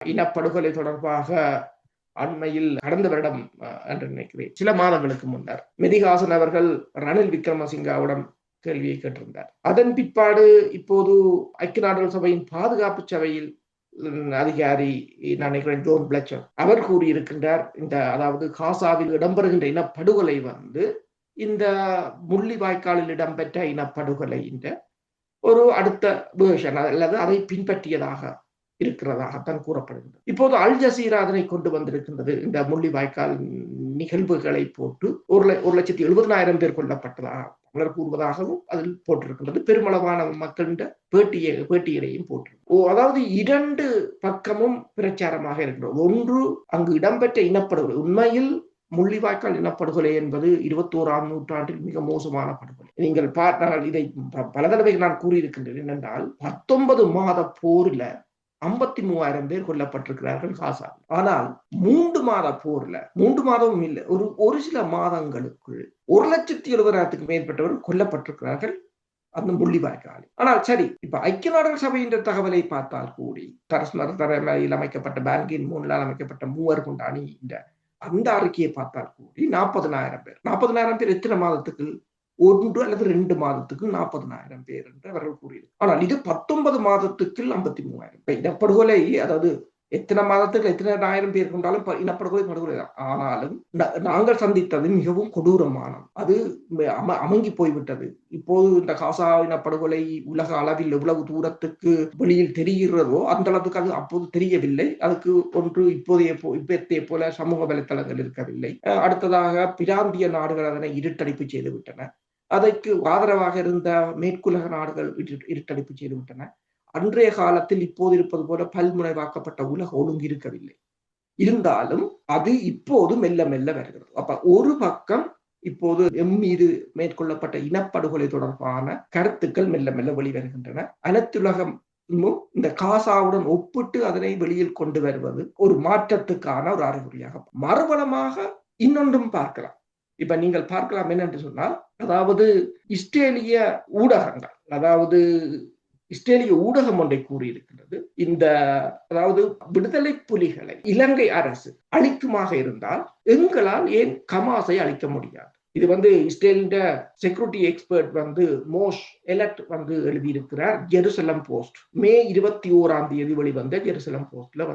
இனப்படுகொலை தொடர்பாக அண்மையில் கடந்த வருடம் என்று நினைக்கிறேன் சில மாதங்களுக்கு முன்னர் மெதிஹாசன் அவர்கள் ரணில் விக்ரமசிங்காவிடம் கேள்வியை கேட்டிருந்தார். அதன் பிற்பாடு இப்போது ஐக்கிய நாடுகள் சபையின் பாதுகாப்பு சபையில் அதிகாரி நான் நினைக்கிறேன் ஜோன் பிளச்சர் அவர் கூறியிருக்கின்றார், அதாவது காசாவில் இடம்பெறுகின்ற இனப்படுகொலை இந்த முள்ளிவாய்க்காலில் இடம்பெற்ற இனப்படுகொலை ஒரு அடுத்த வேர்ஷன் அல்லது அதை பின்பற்றியதாக இருக்கிறதாகத்தான் கூறப்படுகின்றது. இப்போது அல் ஜசீரா அதனை கொண்டு வந்திருக்கின்றது. இந்த முள்ளிவாய்க்கால் நிகழ்வுகளை போட்டு 1,70,000 பேர் கொல்லப்பட்டதாக பலர் கூறுவதாகவும் அதில் போட்டிருக்கின்றது. பெருமளவான மக்களின் பேட்டியலையும் போட்டிருக்கு. அதாவது 2 பக்கமும் பிரச்சாரமாக இருக்கிறது. ஒன்று, அங்கு இடம்பெற்ற இனப்படுகொலை உண்மையில் முள்ளிவாய்க்கால் இனப்படுகொலை என்பது 21ஆம் நூற்றாண்டில் மிக மோசமான படுகொலை. நீங்கள் பார்த்தால் இதை பல தடவை நான் கூறியிருக்கின்றேன். என்னென்றால் 19 மாத போரில் 53,000 பேர் கொல்லப்பட்டிருக்கிறார்கள் காசாவில். ஆனால் 3 மாத போர்ல 3 மாதமும் இல்லை, ஒரு சில மாதங்களுக்குள் 1,70,000 மேற்பட்டவர்கள் கொல்லப்பட்டிருக்கிறார்கள் அந்த முள்ளிவாய்க்காலில். ஆனால் சரி, இப்ப ஐக்கிய நாடுகள் சபையின் தகவலை பார்த்தால் கூடி தலைமையில் அமைக்கப்பட்ட பான்கின் மூன்றால் அமைக்கப்பட்ட 3 கொண்ட அணி அந்த அறிக்கையை பார்த்தால் கூடி 40,000 பேர். 40,000 பேர் எத்தனை மாதத்துக்கு? 1 அல்லது 2 மாதத்துக்கு 40,000 பேர் என்று அவர்கள் கூறியிருக்கிறார். ஆனால் இது 19 மாதத்துக்கு 53,000. இனப்படுகொலை, அதாவது எத்தனை மாதத்துக்கு எத்தனை ஆயிரம் பேர் கொண்டாலும் இனப்படுகொலை தான். ஆனாலும் நாங்கள் சந்தித்தது மிகவும் கொடூரமானது. அது அமங்கி போய்விட்டது. இப்போது இந்த காசா இனப்படுகொலை உலக அளவில் எவ்வளவு தூரத்துக்கு வெளியில் தெரிகிறதோ அந்த அளவுக்கு அது அப்போது தெரியவில்லை. அதுக்கு ஒன்று இப்போதைய போல சமூக வலைத்தளங்கள் இருக்கவில்லை. அடுத்ததாக பிராந்திய நாடுகள் அதனை இருட்டடிப்பு செய்துவிட்டன. அதற்கு ஆதரவாக இருந்த மேற்குலக நாடுகள் இருட்டடிப்பு செய்துவிட்டன. அன்றைய காலத்தில் இப்போது இருப்பது போல பல்முனைவாக்கப்பட்ட உலக ஒழுங்கு இருக்கவில்லை. இருந்தாலும் அது இப்போது மெல்ல மெல்ல வருகிறது. அப்ப ஒரு பக்கம் இப்போது மீது மேற்கொள்ளப்பட்ட இனப்படுகொலை தொடர்பான கருத்துக்கள் மெல்ல மெல்ல வெளிவருகின்றன. அனைத்துலகம் இந்த காசாவுடன் ஒப்பிட்டு அதனை வெளியில் கொண்டு வருவது ஒரு மாற்றத்துக்கான ஒரு அறிகுறியாக. மறுபலமாக இன்னொன்றும் பார்க்கலாம். இப்ப நீங்கள் பார்க்கலாம் என்னென்று சொன்னால், அதாவது இஸ்ரேலிய ஊடகங்கள், அதாவது இஸ்ரேலிய ஊடகம் ஒன்றை கூறியிருக்கிறது. அதாவது விடுதலை புலிகளை இலங்கை அரசு அழிக்குமாக இருந்தால் எங்களால் ஏன் ஹமாஸை அழிக்க முடியாது? இது இஸ்ரேலின் செக்யூரிட்டி எக்ஸ்பர்ட் மோஷ் எலக்ட் எழுதியிருக்கிறார் ஜெருசலம் போஸ்ட். மே 21ஆம் தேதி வெளிவந்த ஜெருசலம் போஸ்ட்ல